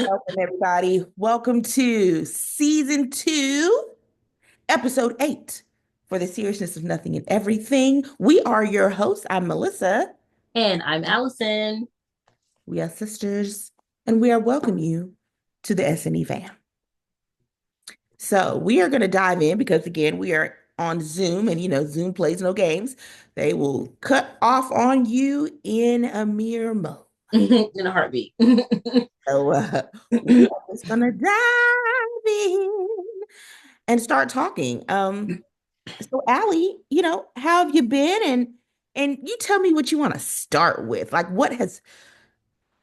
Welcome, everybody. Welcome to season 2, episode 8 for the seriousness of nothing and everything. We are your hosts. I'm Melissa. And I'm Allison. We are sisters, and we are welcoming you to the S&E fam. So we are going to dive in because, again, we are on Zoom, and Zoom plays no games. They will cut off on you in a mere moment. In a heartbeat. So we are just going to dive in and start talking. So Allie, how have you been? And you tell me what you want to start with. Like what has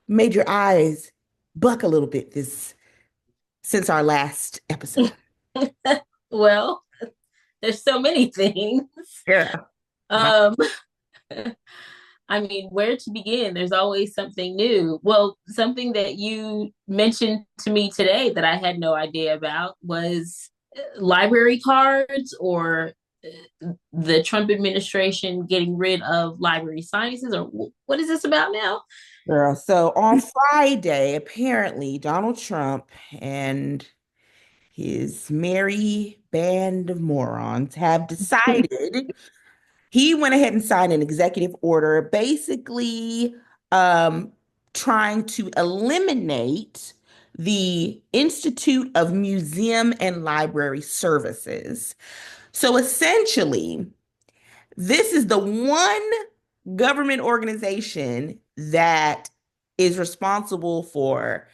made your eyes buck a little bit this since our last episode? Well, there's so many things. Yeah. Um, I mean, where to begin? There's always something new. Well, something that you mentioned to me today that I had no idea about was library cards or the Trump administration getting rid of library sciences, or what is this about now? Girl, so on Friday, apparently Donald Trump and his merry band of morons have decided he went ahead and signed an executive order basically um, trying to eliminate the Institute of Museum and Library Services. So essentially, this is the one government organization that is responsible for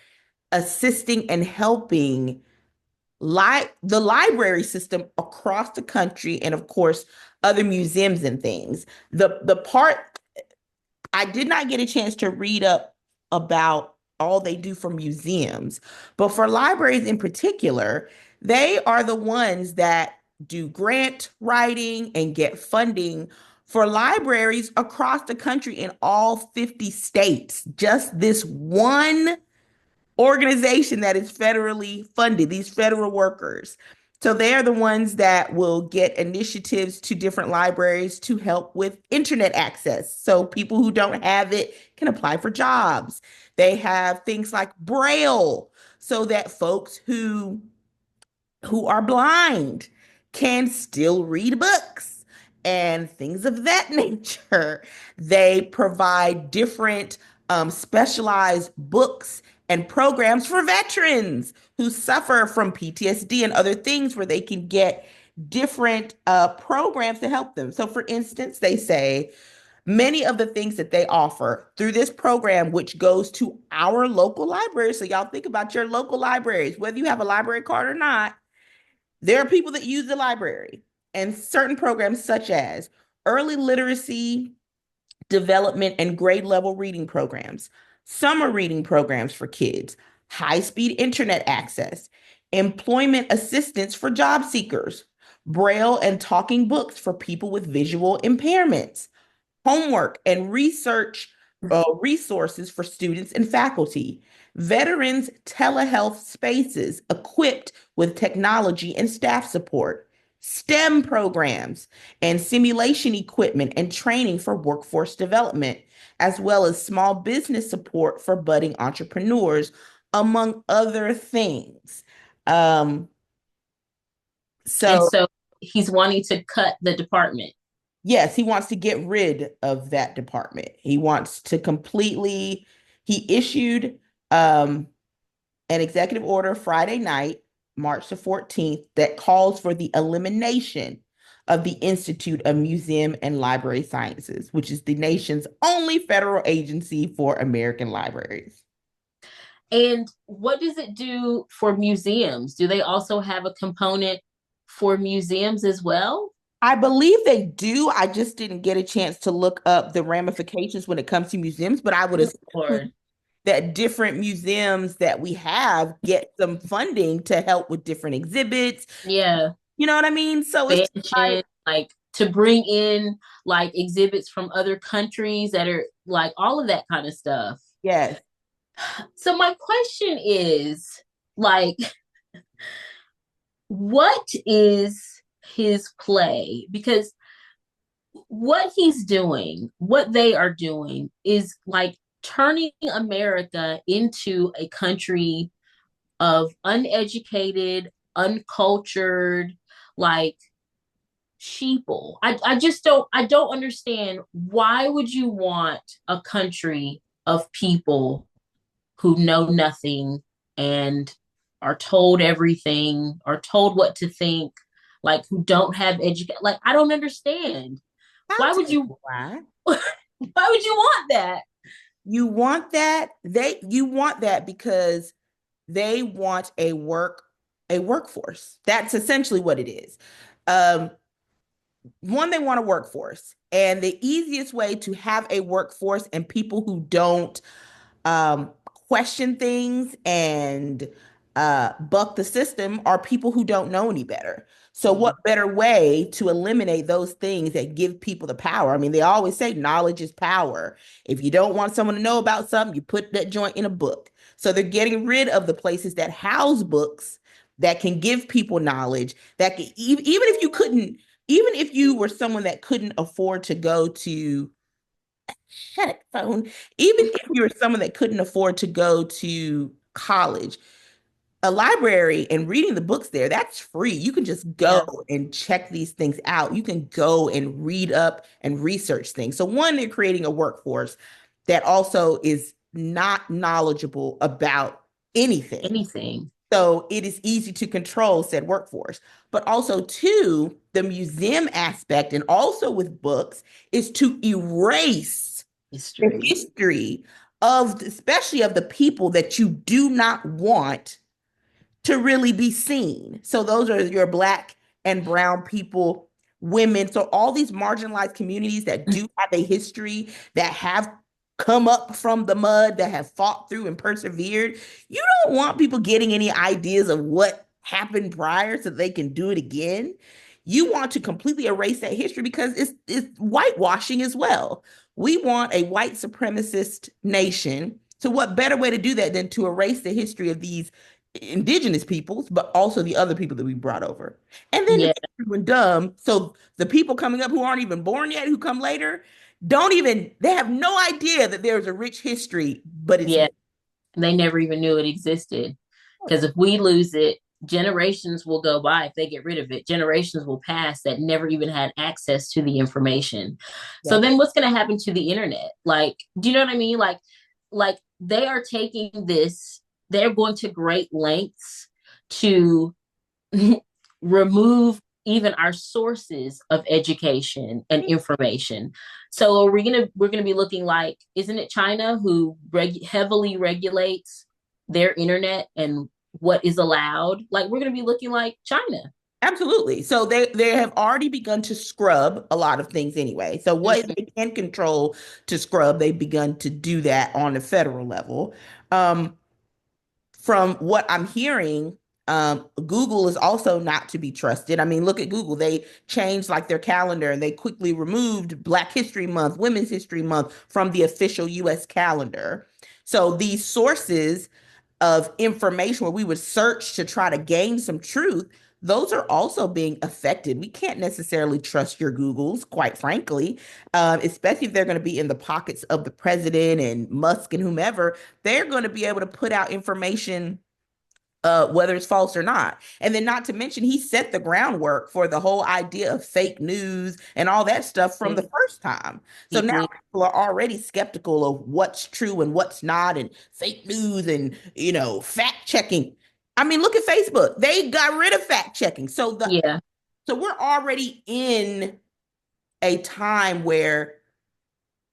assisting and helping the library system across the country, and of course other museums and things. The part I did not get a chance to read up about all they do for museums, but for libraries in particular, they are the ones that do grant writing and get funding for libraries across the country in all 50 states. Just this one organization that is federally funded, these federal workers. So they are the ones that will get initiatives to different libraries to help with internet access. So people who don't have it can apply for jobs. They have things like Braille so that folks who are blind can still read books and things of that nature. They provide different specialized books and programs for veterans who suffer from PTSD and other things where they can get different programs to help them. So, for instance, they say many of the things that they offer through this program, which goes to our local libraries. So, y'all think about your local libraries, whether you have a library card or not, there are people that use the library and certain programs such as early literacy development and grade level reading programs, summer reading programs for kids, high speed internet access, employment assistance for job seekers, braille and talking books for people with visual impairments, homework and research resources for students and faculty, veterans telehealth spaces equipped with technology and staff support, STEM programs and simulation equipment and training for workforce development, as well as small business support for budding entrepreneurs, among other things. Um, And so so he's wanting to cut the department. Yes, he wants to get rid of that department. He wants to completely, he issued an executive order Friday night, March the 14th, that calls for the elimination of the Institute of Museum and Library Sciences, which is the nation's only federal agency for American libraries. And what does it do for museums? Do they also have a component for museums as well? I believe they do. I just didn't get a chance to look up the ramifications when it comes to museums, but I would assume Or that different museums that we have get some funding to help with different exhibits. yeah, You know what I mean? So it's expansion, like, like to bring in like exhibits from other countries that are like all of that kind of stuff. yes, So my question is like what is his play? Because what he's doing, what they are doing is like turning America into a country. of uneducated, uncultured, like sheeple. I don't understand, why would you want a country of people who know nothing and are told everything, are told what to think, like who don't have education. Like, I don't understand. I'll Why would tell you you why. why would you want that? You want that because they want a workforce. That's essentially what it is. Um, One, they want a workforce. And the easiest way to have a workforce and people who don't um, question things and buck the system are people who don't know any better. So, Mm, what better way to eliminate those things that give people the power? I mean, they always say knowledge is power. If you don't want someone to know about something, you put that joint in a book. So, they're getting rid of the places that house books that can give people knowledge that can, even if you were someone that couldn't afford to go to shut it, phone. Even if you were someone that couldn't afford to go to college, a library and reading the books there, that's free. You can just go yeah, and check these things out. You can go and read up and research things. So, one, they're creating a workforce that also is not knowledgeable about anything. anything. So it is easy to control said workforce. But also, two, the museum aspect, and also with books, is to erase the History. history of, especially of the people that you do not want to really be seen. So those are your Black and brown people, women. So all these marginalized communities that do have a history, that have come up from the mud, that have fought through and persevered. You don't want people getting any ideas of what happened prior so they can do it again. You want to completely erase that history because it's whitewashing as well. We want a white supremacist nation. So what better way to do that than to erase the history of these indigenous peoples, but also the other people that we brought over. And then Yeah, it's everyone dumb. So the people coming up who aren't even born yet, who come later, they have no idea that there's a rich history, but it's yeah. They never even knew it existed. Because if we lose it, generations will go by. If they get rid of it, generations will pass that never even had access to the information. So that's then what's going to happen to the internet? Like, do you know what I mean? Like they are taking this, they're going to great lengths to remove even our sources of education and information. So are we're gonna be looking like, isn't it China who heavily regulates their internet and what is allowed? Like, we're gonna be looking like China. absolutely. So they have already begun to scrub a lot of things anyway. So what Mhm. they can control to scrub, they've begun to do that on the federal level. Um, from what I'm hearing, Google is also not to be trusted. I mean, look at Google. They changed like their calendar and they quickly removed Black History Month, Women's History Month from the official US calendar. So these sources of information where we would search to try to gain some truth, those are also being affected. We can't necessarily trust your Googles, quite frankly, especially if they're going to be in the pockets of the president and Musk and whomever. They're going to be able to put out information whether it's false or not. And then, not to mention, he set the groundwork for the whole idea of fake news and all that stuff from Yeah, the first time. So he now did. people are already skeptical of what's true and what's not, and fake news and, fact checking. I mean, look at Facebook. They got rid of fact checking. Yeah, So we're already in a time where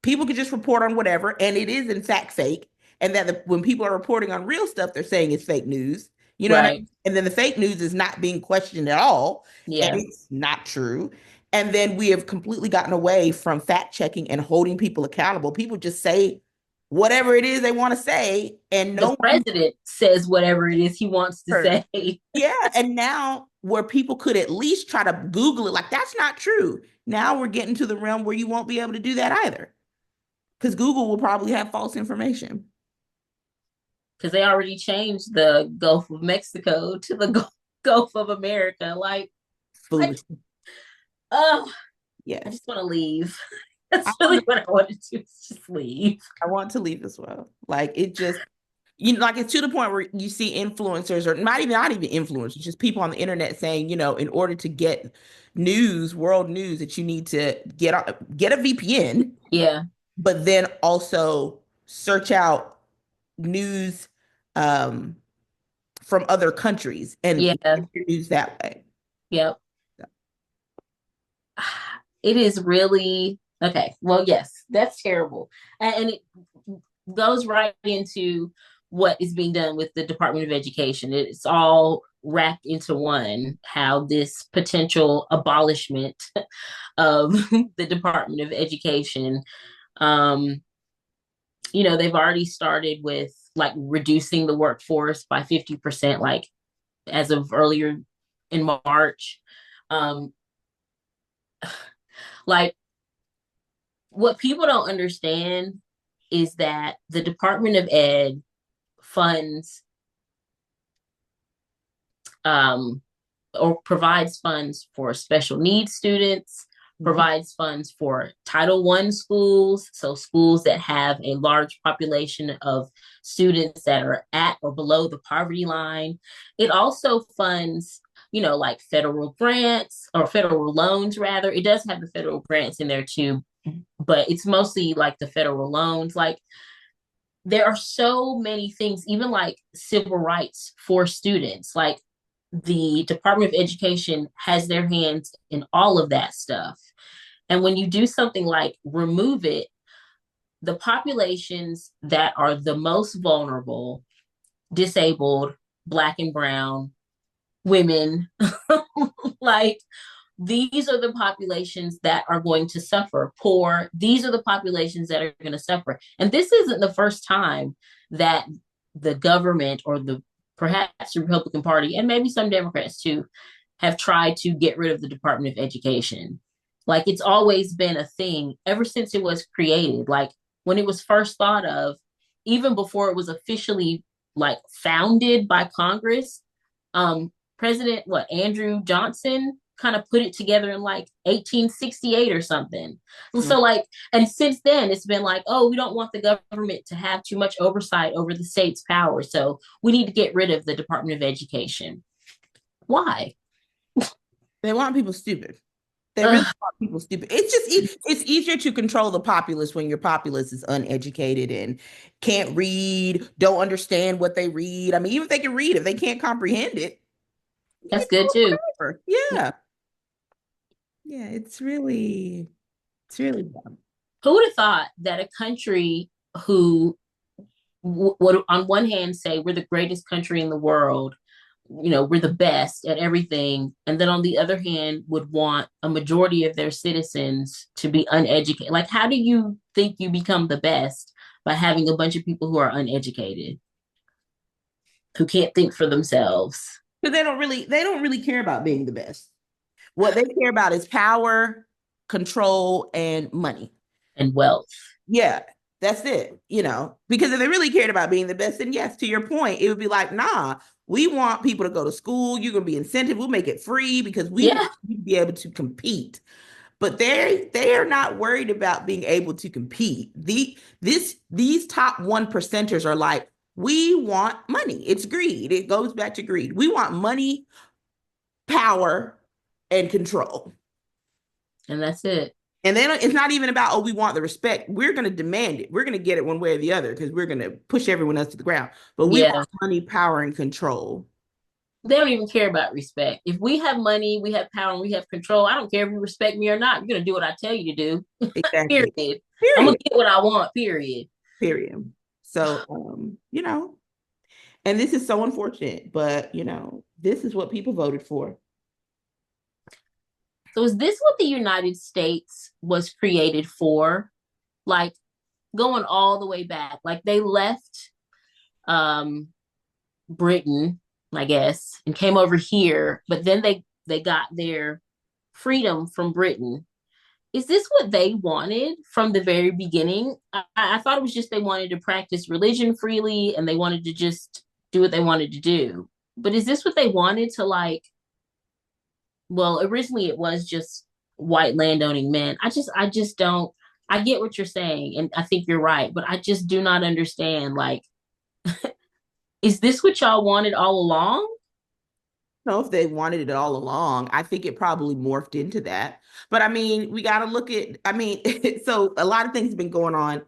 people can just report on whatever, and it is in fact fake. And that when people are reporting on real stuff, they're saying it's fake news. You know what I right. mean? And then the fake news is not being questioned at all, and Yeah. it's not true. And then we have completely gotten away from fact checking and holding people accountable. People just say whatever it is they want to say, and The no one president says whatever it is he wants to heard. say. Yeah, and now where people could at least try to Google it, like that's not true. Now we're getting to the realm where you won't be able to do that either, because Google will probably have false information. Because they already changed the Gulf of Mexico to the Gulf of America. Like, I, Foolish. oh, I Yes. just want to leave. I That's want really to, what I want to do, is just leave. I want to leave as well. Like it just you know, like it's to the point where you see influencers or not even influencers, just people on the internet saying, in order to get news, world news, that you need to get a VPN, Yeah, but then also search out news um, from other countries and yeah, get your news that way. yep. It is really okay. Well, yes, that's terrible. And it goes right into what is being done with the Department of Education. It's all wrapped into one, how this potential abolishment of the Department of Education, um, they've already started with like reducing the workforce by 50%, like as of earlier in March. Um, like what people don't understand is that the Department of Ed funds um, or provides funds for special needs students, Mhm. provides funds for Title I schools, so schools that have a large population of students that are at or below the poverty line. It also funds, like federal grants or federal loans, rather. It does have the federal grants in there too, but it's mostly like the federal loans. Like there are so many things, even like civil rights for students. Like the Department of Education has their hands in all of that stuff. And when you do something like remove it, the populations that are the most vulnerable, disabled, Black and brown, women, like these are the populations that are going to suffer. Poor, these are the populations that are going to suffer. And this isn't the first time that the government or the perhaps the Republican Party and maybe some Democrats too have tried to get rid of the Department of Education. Like it's always been a thing ever since it was created. Like when it was first thought of, even before it was officially like founded by Congress, President Andrew Johnson kind of put it together in like 1868 or something. So like, and since then it's been like, oh, we don't want the government to have too much oversight over the state's power, so we need to get rid of the Department of Education. Why? They want people stupid. They really Ugh, want people stupid. It's easier to control the populace when your populace is uneducated and can't read, don't understand what they read. I mean, even if they can read, if they can't comprehend it, you can that's do good it too. whatever. Yeah. Yeah, it's really dumb. Who would have thought that a country who would on one hand say we're the greatest country in the world, we're the best at everything, and then on the other hand would want a majority of their citizens to be uneducated? Like how do you think you become the best by having a bunch of people who are uneducated, who can't think for themselves? Because they don't really care about being the best. What they care about is power, control, and money. And wealth. Yeah, that's it. Because if they really cared about being the best, then yes, to your point, it would be like, nah, we want people to go to school. You're gonna be incentive. We'll make it free because we want Yeah, you to be able to compete. But they are not worried about being able to compete. These top one percenters are like, we want money. It's greed. It goes back to greed. We want money, power, and control. and that's it. And then it's not even about, oh, we want the respect. We're going to demand it. We're going to get it one way or the other because we're going to push everyone else to the ground. But we Yeah, want money, power, and control. they don't even care about respect. If we have money, we have power, and we have control, I don't care if you respect me or not. You're gonna do what I tell you to do. Exactly. Period. I'm gonna Period. get what I want. Period. Period. So, and this is so unfortunate, but, this is what people voted for. So is this what the United States was created for? Like going all the way back. Like they left um Britain, I guess, and came over here, but then they got their freedom from Britain. Is this what they wanted from the very beginning? I thought it was just they wanted to practice religion freely and they wanted to just do what they wanted to do. But is this what they wanted to like? Well, originally it was just white landowning men. I just don't. I get what you're saying, and I think you're right, but I just do not understand. Like, Is this what y'all wanted all along? Know if they wanted it all along. I think it probably morphed into that. But I mean, we got to look at, I mean, so a lot of things have been going on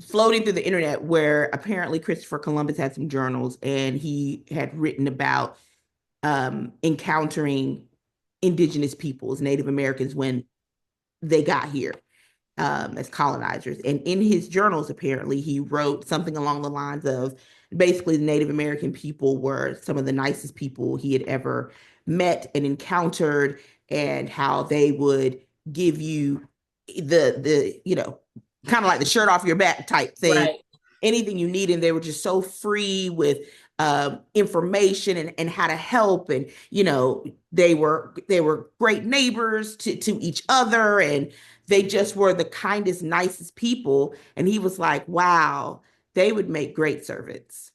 floating through the internet where apparently Christopher Columbus had some journals and he had written about encountering indigenous peoples, Native Americans, when they got here as colonizers. And in his journals, apparently, he wrote something along the lines of basically the Native American people were some of the nicest people he had ever met and encountered, and how they would give you the kind of like the shirt off your back type thing, Right. anything you need. And they were just so free with information and how to help. And, they were great neighbors to each other. And they just were the kindest, nicest people. And he was like, wow, they would make great servants.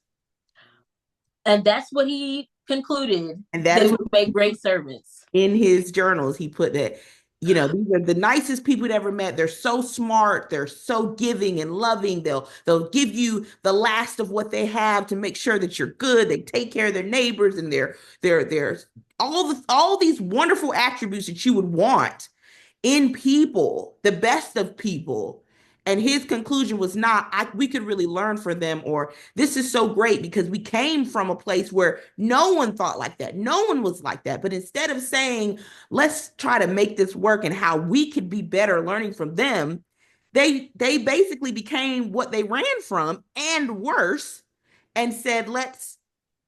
And that's what he concluded. And that They is would make great servants. in his journals. He put that, these are the nicest people he'd ever met. They're so smart. They're so giving and loving. They'll give you the last of what they have to make sure that you're good. They take care of their neighbors, and they're all these wonderful attributes that you would want in people, the best of people. And his conclusion was not, we could really learn from them, or this is so great because we came from a place where no one thought like that. No one was like that. But instead of saying, let's try to make this work and how we could be better learning from them, they basically became what they ran from and worse, and said, let's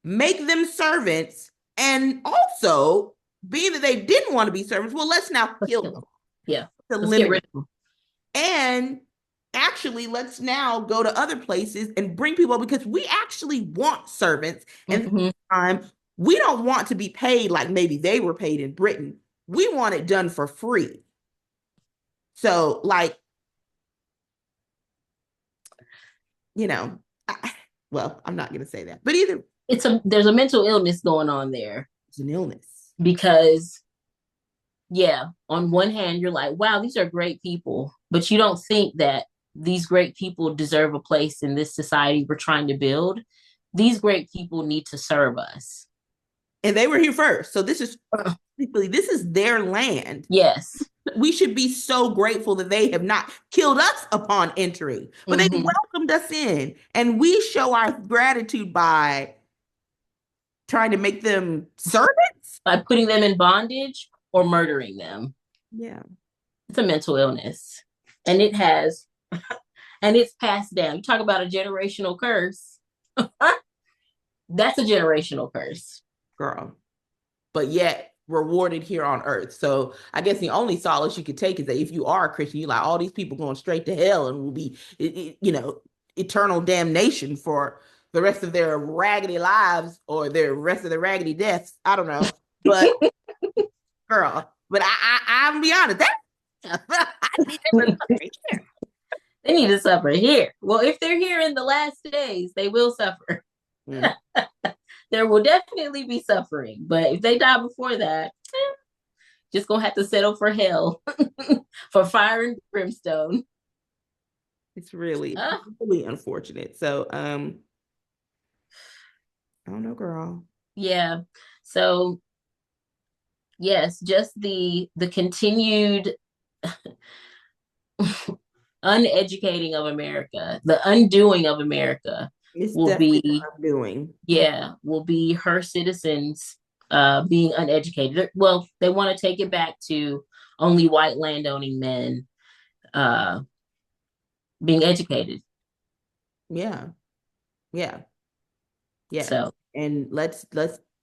make them servants. And also, being that they didn't want to be servants, well, let's now Let's kill kill them them. Yeah. to Let's get limit rid it. of And actually, let's now go to other places and bring people, because we actually want servants. them. And this Mm-hmm. time, we don't want to be paid like maybe they were paid in Britain. We want it done for free. So, like, you know, I, well, I'm not going to say that, but either There's a mental illness going on there it's an illness. because yeah, on one hand you're like, wow, these are great people, but you don't think that these great people deserve a place in this society we're trying to build. These great people need to serve us. And they were here first. So this is their land. Yes. We should be so grateful that they have not killed us upon entering, but they Mm-hmm. welcomed us in. And we show our gratitude by trying to make them servants. By putting them in bondage or murdering them. Yeah. It's a mental illness. And it has, and it's passed down. You talk about a generational curse. That's a generational curse. Girl. But yet rewarded here on earth. So I guess the only solace you could take is that if you are a Christian, you're like, all these people going straight to hell and will be, eternal damnation for the rest of their raggedy lives or their rest of their raggedy deaths. I don't know. But girl, but I'll be honest, that I need them to suffer here. They need to suffer here. Well, if they're here in the last days, they will suffer. Mm. There will definitely be suffering. But if they die before that, just gonna have to settle for hell, for fire and brimstone. It's really, Uh, really unfortunate. So, I don't know, girl. yeah. So yes, just the continued uneducating of America, the undoing of America It's will definitely be, what I'm doing. yeah, will be her citizens being uneducated. Well, they want to take it back to only white landowning men uh being educated. Yeah, yeah, yes. So And let's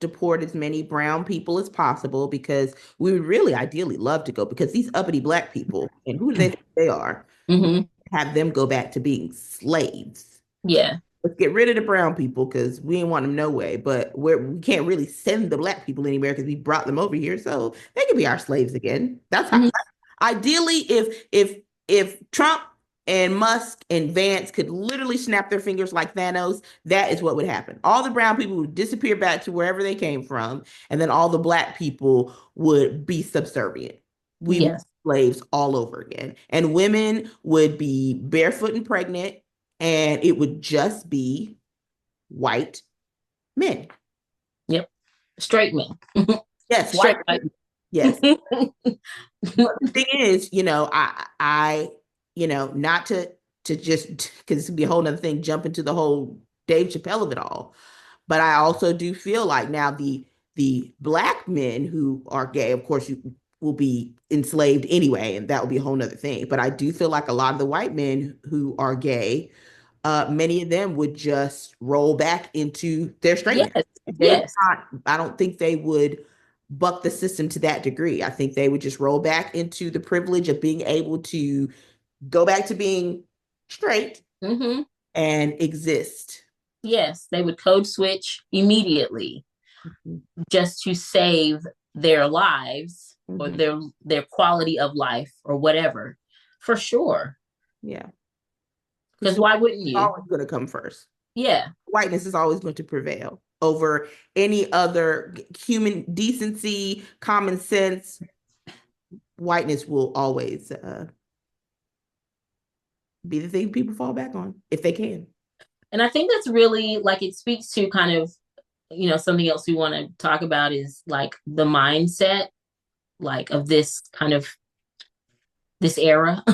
deport as many brown people as possible, because we would really ideally love to go, because these uppity black people, and who do they think they are, mhm, have them go back to being slaves. yeah. Let's get rid of the brown people because we ain't want them no way. But we can't really send the black people anywhere because we brought them over here, so they can be our slaves again. That's how. Mhm. Ideally, if Trump and Musk and Vance could literally snap their fingers like Thanos, that is what would happen. All the brown people would disappear back to wherever they came from, and then all the black people would be subservient. We would be Yes. slaves all over again, and women would be barefoot and pregnant, and it would just be white Men. Yep. Straight men. Yes, white Straight men. white Yes. men. But the thing is, not to just because it's gonna be a whole nother thing, jump into the whole Dave Chappelle of it all. But I also do feel like now the black men who are gay, of course, you will be enslaved anyway, and that will be a whole nother thing. But I do feel like a lot of the white men who are gay, many of them would just roll back into their Yes. straightness. They would Yes. not, I don't think they would buck the system to that degree. I think they would just roll back into the privilege of being able to go back to being straight Mm-hmm. and exist. Yes. They would code switch immediately just to save their lives or Mm-hmm. their quality of life or whatever. For sure. Yeah. Because Because the why white wouldn't is you? always going to come first. Yeah. Whiteness is always going to prevail over any other human decency, common sense. Whiteness will always be the thing people fall back on if they can. And I think that's really like it speaks to kind of, something else we want to talk about is like the mindset, like of this kind of this era,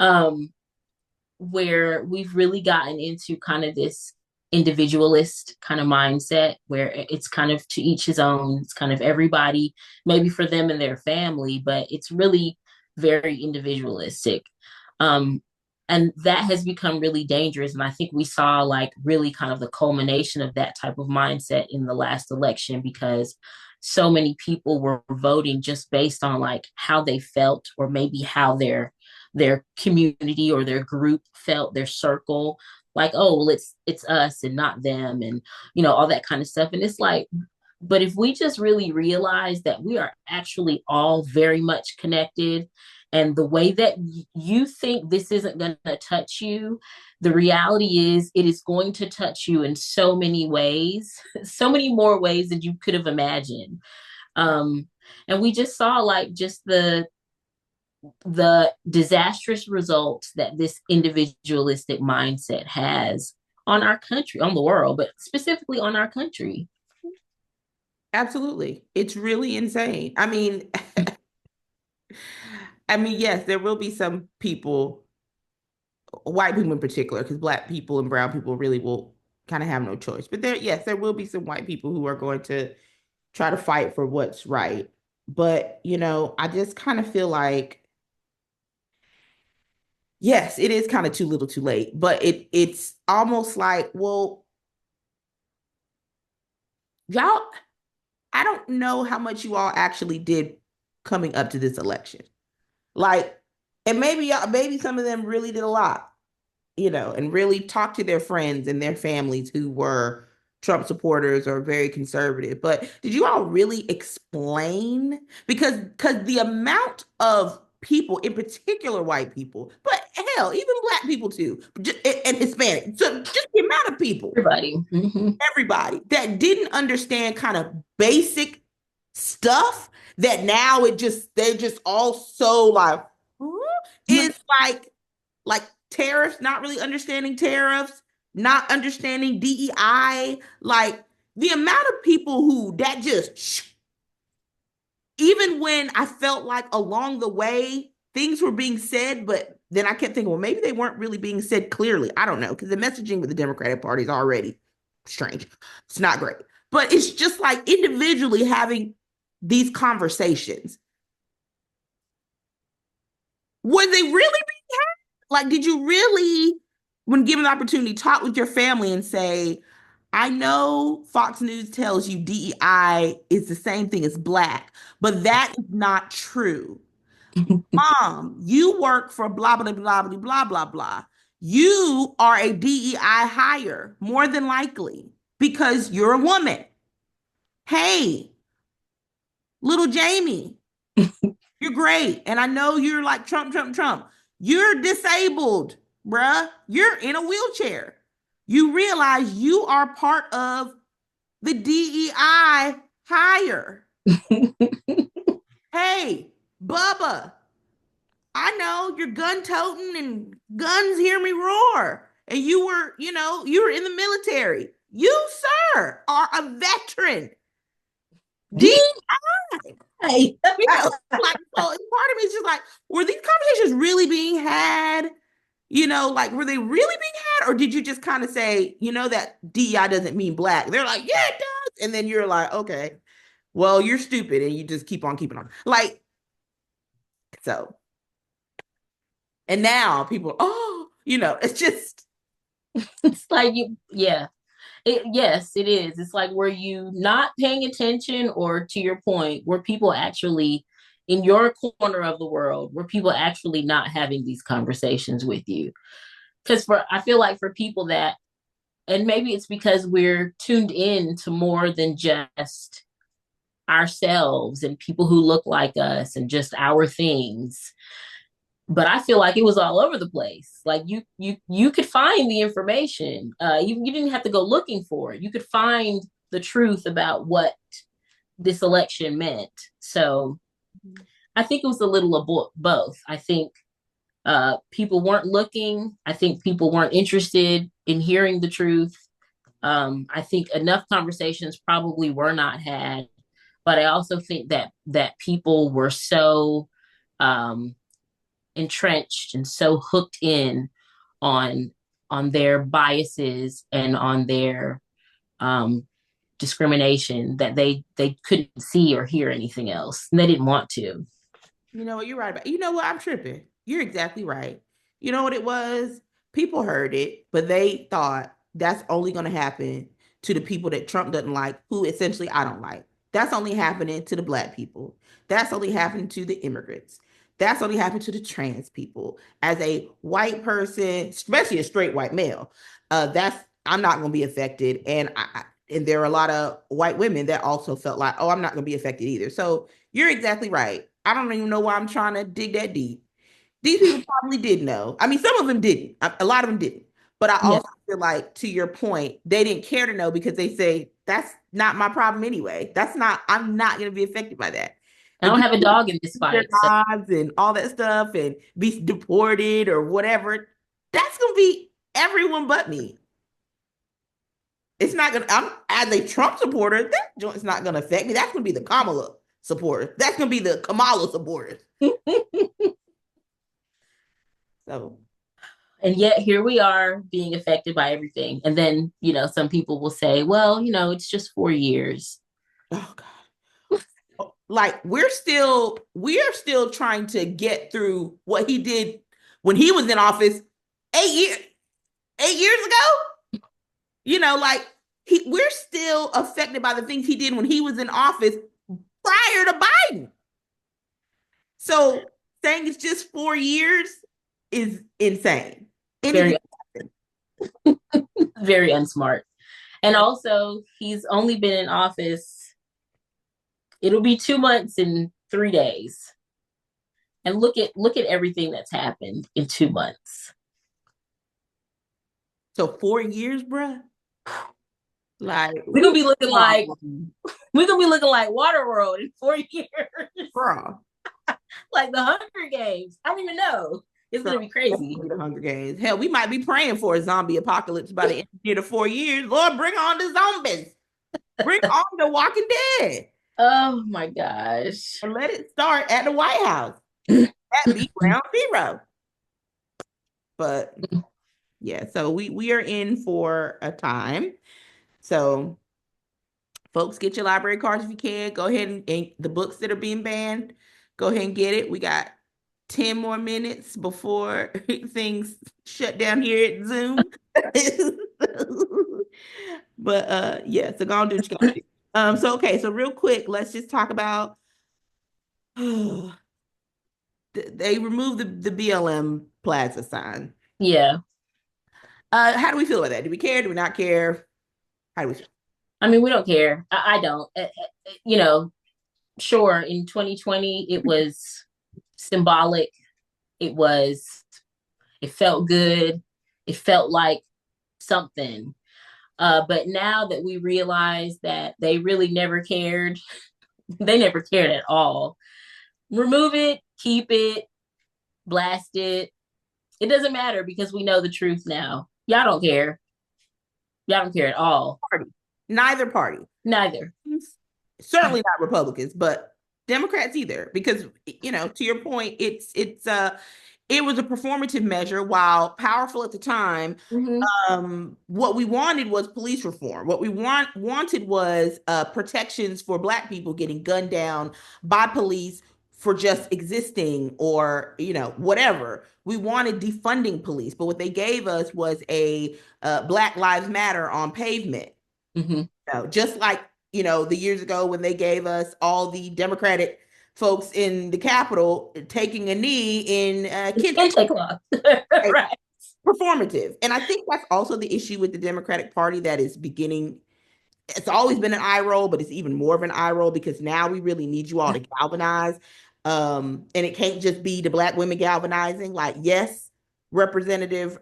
um, where we've really gotten into kind of this individualist kind of mindset where it's kind of to each his own. It's kind of everybody, maybe for them and their family, but it's really very individualistic. Um, and that has become really dangerous. And I think we saw like really kind of the culmination of that type of mindset in the last election because so many people were voting just based on like how they felt or maybe how their community or their group felt, their circle, like, oh well, it's us and not them, and all that kind of stuff. And it's like, but if we just really realize that we are actually all very much connected, and the way that you think this isn't going to touch you, the reality is it is going to touch you in so many ways, so many more ways than you could have imagined. um and we just saw like just the disastrous results that this individualistic mindset has on our country, on the world, but specifically on our country. Absolutely. It's really insane. I mean, yes, there will be some people, white people in particular, because black people and brown people really will kind of have no choice. But yes, there will be some white people who are going to try to fight for what's right. But, I just kind of feel like, yes, it is kind of too little too late. But it's almost like, well, y'all, I don't know how much you all actually did coming up to this election. Like, and maybe some of them really did a lot, and really talked to their friends and their families who were Trump supporters or very conservative. But did you all really explain? Because the amount of people, in particular white people, but hell, even black people too, and Hispanic. So just the amount of people, Everybody. Mm-hmm. everybody that didn't understand kind of basic stuff that now they're just all so like, huh? It's like tariffs, not really understanding tariffs, not understanding DEI, like the amount of people who that just, even when I felt like along the way things were being said, but then I kept thinking, well, maybe they weren't really being said clearly. I don't know, because the messaging with the Democratic Party is already strange. It's not great. But it's just like individually having these conversations. Were they really being had? Like, did you really, when given the opportunity, talk with your family and say, I know Fox News tells you DEI is the same thing as black, but that is not true. Mom, you work for blah, blah, blah, blah, blah, blah, blah. You are a DEI hire, more than likely, because you're a woman. Hey, little Jamie, you're great. And I know you're like Trump, Trump, Trump. You're disabled, bruh. You're in a wheelchair. You realize you are part of the DEI hire. Hey, Bubba, I know you're gun toting and guns hear me roar. And you were in the military. You, sir, are a veteran. D. DEI. I. Like, so part of me is just like, were these conversations really being had? Like, were they really being had? Or did you just kind of say, that DEI doesn't mean black? They're like, yeah, it does. And then you're like, okay, well, you're stupid. And you just keep on keeping on. Like, so, and now people, oh, it's just, It's like yeah. Yes, it is. It's like, were you not paying attention, or to your point, were people actually in your corner of the world, were people actually not having these conversations with you? Because I feel like for people that, and maybe it's because we're tuned in to more than just ourselves and people who look like us and just our things, but I feel like it was all over the place. Like you could find the information. You didn't have to go looking for it. You could find the truth about what this election meant. So I think it was a little of both. I think people weren't looking. I think people weren't interested in hearing the truth. I think enough conversations probably were not had, but I also think that people were so um, entrenched and so hooked in on their biases and on their um, discrimination that they couldn't see or hear anything else, and they didn't want to. you know what, you're right about. You know what, I'm tripping. You're exactly right. You know what it was? People heard it, but they thought that's only going to happen to the people that Trump doesn't like, who essentially I don't like. That's only happening to the black people. That's only happening to the immigrants. That's only happening to the trans people. As a white person, especially a straight white male, that's I'm not going to be affected. And there are a lot of white women that also felt like, oh, I'm not going to be affected either. So you're exactly right. I don't even know why I'm trying to dig that deep. These people probably did know. I mean, some of them didn't. A lot of them didn't. But I Yeah, also feel like, to your point, they didn't care to know because they say, that's not my problem anyway. I'm not going to be affected by that. I But don't you have a dog in this their fight. So lives and all that stuff and be deported or whatever, that's going to be everyone but me. It's not gonna. I'm as a Trump supporter. That joint's not gonna affect me. That's gonna be the Kamala supporter. That's gonna be the Kamala supporters. So, and yet here we are being affected by everything. And then, some people will say, well, it's just 4 years. oh God, like we are still trying to get through what he did when he was in office 8 years 8 years ago. Like we're still affected by the things he did when he was in office prior to Biden. So saying it's just 4 years is insane. Very, Anything. very unsmart. And also, he's only been in office, it'll be 2 months and 3 days. And look at everything that's happened in 2 months. So 4 years, bruh. Like, We're gonna be looking like problem, we're gonna be looking like Waterworld in 4 years. bruh. Like the Hunger Games. I don't even know. It's Bro, gonna be crazy. the Hunger Games. Hell, we might be praying for a zombie apocalypse by the end of the 4 years. Lord, bring on the zombies. Bring on the Walking Dead. Oh my gosh. And let it start at the White House. That be ground zero. But yeah, so we are in for a time. So folks, get your library cards if you can. Go ahead and the books that are being banned, go ahead and get it. We got 10 more minutes before things shut down here at Zoom. But yeah, so go on do what you gotta do. So okay, so real quick, let's just talk about they removed the BLM Plaza sign. Yeah. How do we feel about that? Do we care? Do we not care? How do we feel? I mean, we don't care. I don't. You know, sure, in 2020, it was symbolic. It was, it felt good. It felt like something. But now that we realize that they really never cared, they never cared at all. Remove it, keep it, blast it. It doesn't matter because we know the truth now. Y'all don't care. Y'all don't care at all. Party. Neither party. Neither. Certainly not Republicans, but Democrats either. Because, to your point, it was a performative measure. While powerful at the time, Mm-hmm. what we wanted was police reform. What we wanted was protections for Black people getting gunned down by police for just existing, or whatever. We wanted defunding police, but what they gave us was a Black Lives Matter on pavement. Mm-hmm. Just like the years ago when they gave us all the Democratic folks in the Capitol taking a knee in Kente. Intake law. Right. Performative. And I think that's also the issue with the Democratic Party that is beginning. It's always been an eye roll, but it's even more of an eye roll because now we really need you all to galvanize. And it can't just be the Black women galvanizing. Like, yes, Representative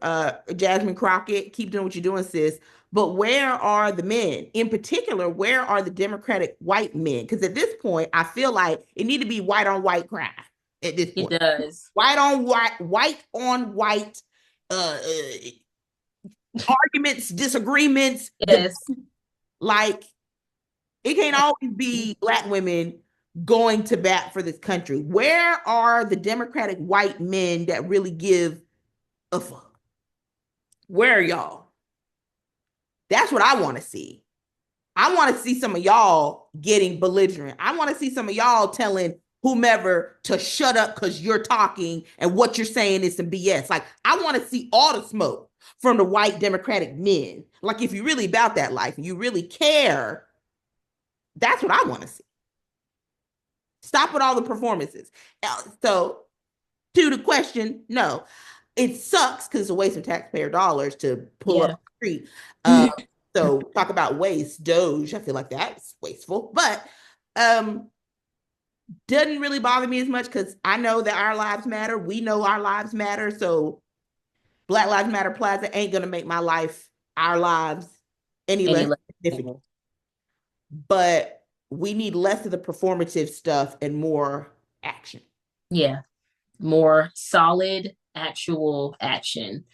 Jasmine Crockett, keep doing what you're doing, sis. But where are the men? In particular, where are the Democratic white men? Because at this point, I feel like it need to be white on white crime at this It point. does. White on white, white on white uh, arguments, disagreements. Yes. Like, it can't always be Black women going to bat for this country. Where are the Democratic white men that really give a fuck? Where are y'all? That's what I want to see. I want to see some of y'all getting belligerent. I want to see some of y'all telling whomever to shut up because you're talking and what you're saying is some BS. Like, I want to see all the smoke from the white Democratic men. Like, if you really about that life and you really care, that's what I want to see. Stop with all the performances. So, to the question, no, it sucks because it's a waste of taxpayer dollars to pull up the street. So talk about waste, Doge. I feel like that's wasteful, but doesn't really bother me as much because I know that our lives matter. We know our lives matter. So Black Lives Matter Plaza ain't gonna make my life, our lives, any Any less less. significant. But we need less of the performative stuff and more action. Yeah. More solid, actual action.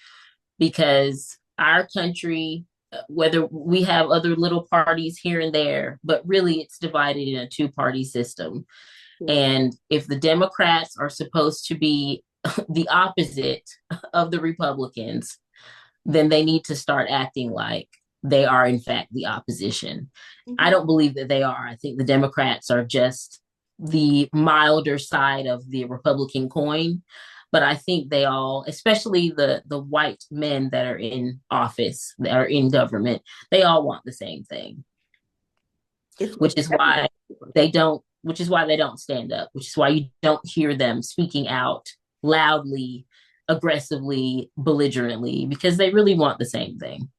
Because our country, whether we have other little parties here and there, but really it's divided in a two-party system. And if the Democrats are supposed to be the opposite of the Republicans, then they need to start acting like they are, in fact, the opposition. Mm-hmm. I don't believe that they are. I think the Democrats are just the milder side of the Republican coin. But I think they all, especially the white men that are in office, that are in government, they all want the same thing. Which is why they don't stand up, which is why you don't hear them speaking out loudly, aggressively, belligerently, because they really want the same thing.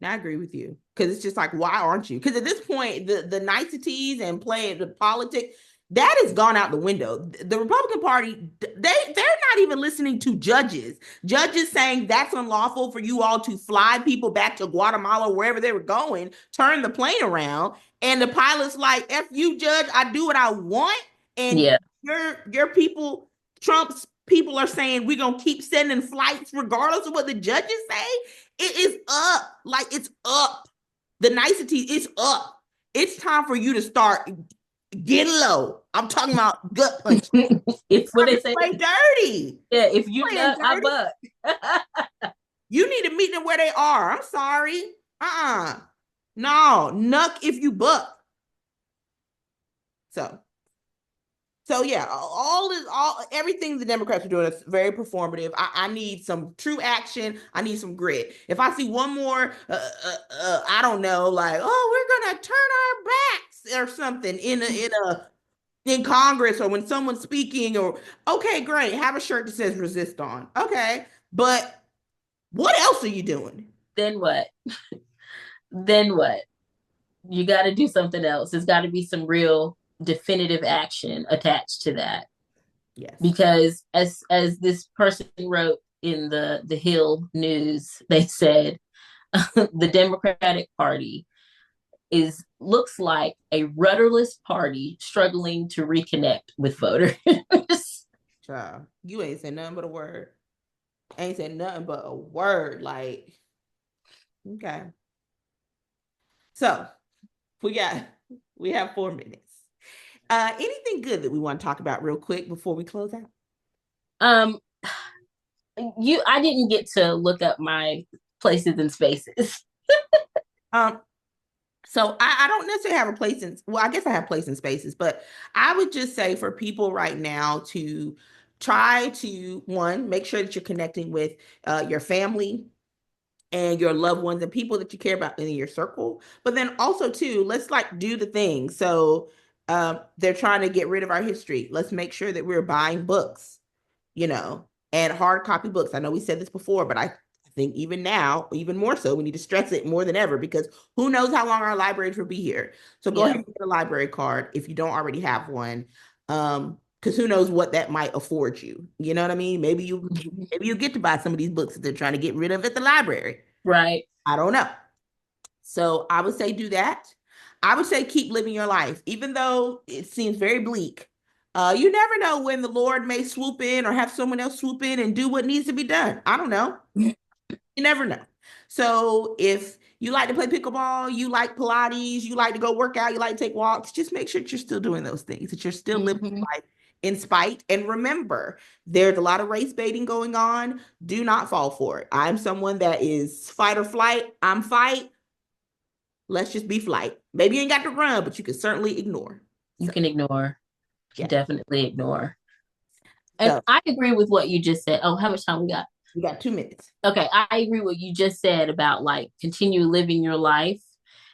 I agree with you because it's just like, why aren't you? Because at this point, the niceties and playing the politics, that has gone out the window. The Republican Party, they're not even listening to judges. Judges saying that's unlawful for you all to fly people back to Guatemala, wherever they were going, turn the plane around, and the pilot's like, "F you, judge, I do what I want." And your people, Trump's people, are saying we're gonna keep sending flights regardless of what the judges say. It is up. Like, it's up. The nicety is up. It's time for you to start getting low. I'm talking about gut punch. It's what they say. Play dirty. Yeah, if you nut, I buck. You need to meet them where they are. I'm sorry. No, nuck if you buck. So yeah, everything the Democrats are doing is very performative. I need some true action. I need some grit. If I see one more, I don't know, like, oh, we're gonna turn our backs or something in Congress, or when someone's speaking, or okay, great, have a shirt that says "resist" on. Okay, but what else are you doing? Then what? Then what? You got to do something else. There's got to be some real definitive action attached to that. Yes. Because as this person wrote in the Hill News, they said the Democratic Party looks like a rudderless party struggling to reconnect with voters. Child, you ain't said nothing but a word. Ain't said nothing but a word. Like, okay. So we got we have 4 minutes. Anything good that we want to talk about real quick before we close out? Um, I didn't get to look up my places and spaces. Um, so I don't necessarily have a place in, well, I guess I have place in spaces, but I would just say for people right now to try to, one, make sure that you're connecting with your family and your loved ones and people that you care about in your circle. But then also too, let's like do the thing. So they're trying to get rid of our history. Let's make sure that we're buying books, and hard copy books. I know we said this before, but I think even now, even more so, we need to stress it more than ever because who knows how long our libraries will be here. So go ahead Yeah. and get a library card if you don't already have one. Because who knows what that might afford you. You know what I mean? Maybe you get to buy some of these books that they're trying to get rid of at the library. Right. I don't know. So I would say do that. I would say keep living your life, even though it seems very bleak. You never know when the Lord may swoop in or have someone else swoop in and do what needs to be done. I don't know. You never know. So if you like to play pickleball, you like Pilates, you like to go work out, you like to take walks, just make sure that you're still doing those things, that you're still living Mm-hmm. life in spite. And remember, there's a lot of race baiting going on. Do not fall for it. I'm someone that is fight or flight. I'm fight. Let's just be flight. Maybe you ain't got to run, but you can certainly ignore. You So, can ignore. You can yeah. definitely ignore. And So, I agree with what you just said. Oh, how much time we got? we got 2 minutes. Okay, I agree with what you just said about like continue living your life.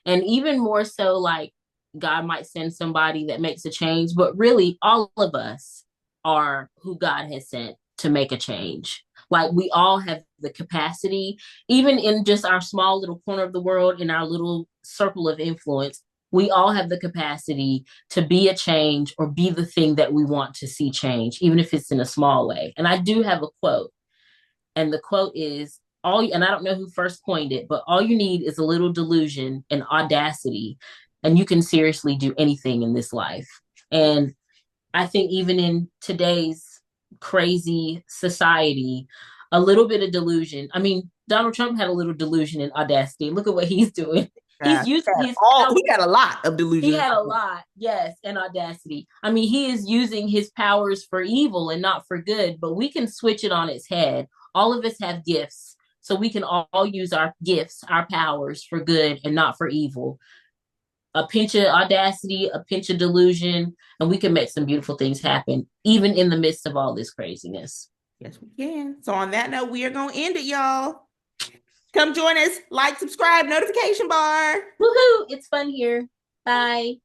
And even more so, like God might send somebody that makes a change, but really all of us are who God has sent to make a change. Like we all have the capacity, even in just our small little corner of the world, in our little circle of influence, we all have the capacity to be a change or be the thing that we want to see change, even if it's in a small way. And I do have a quote, and the quote is and I don't know who first coined it, but all you need is a little delusion and audacity, and you can seriously do anything in this life. And I think even in today's crazy society, a little bit of delusion. I mean, Donald Trump had a little delusion and audacity. Look at what he's doing. He's using his power. He got a lot of He delusions. had a lot, yes, and audacity. I mean, he is using his powers for evil and not for good, but we can switch it on its head. All of us have gifts, so we can all use our gifts, our powers for good and not for evil. A pinch of audacity, a pinch of delusion, and we can make some beautiful things happen, even in the midst of all this craziness. Yes, we can. So on that note, we are going to end it, y'all. Come join us. Like, subscribe, notification bar. Woohoo! It's fun here. Bye.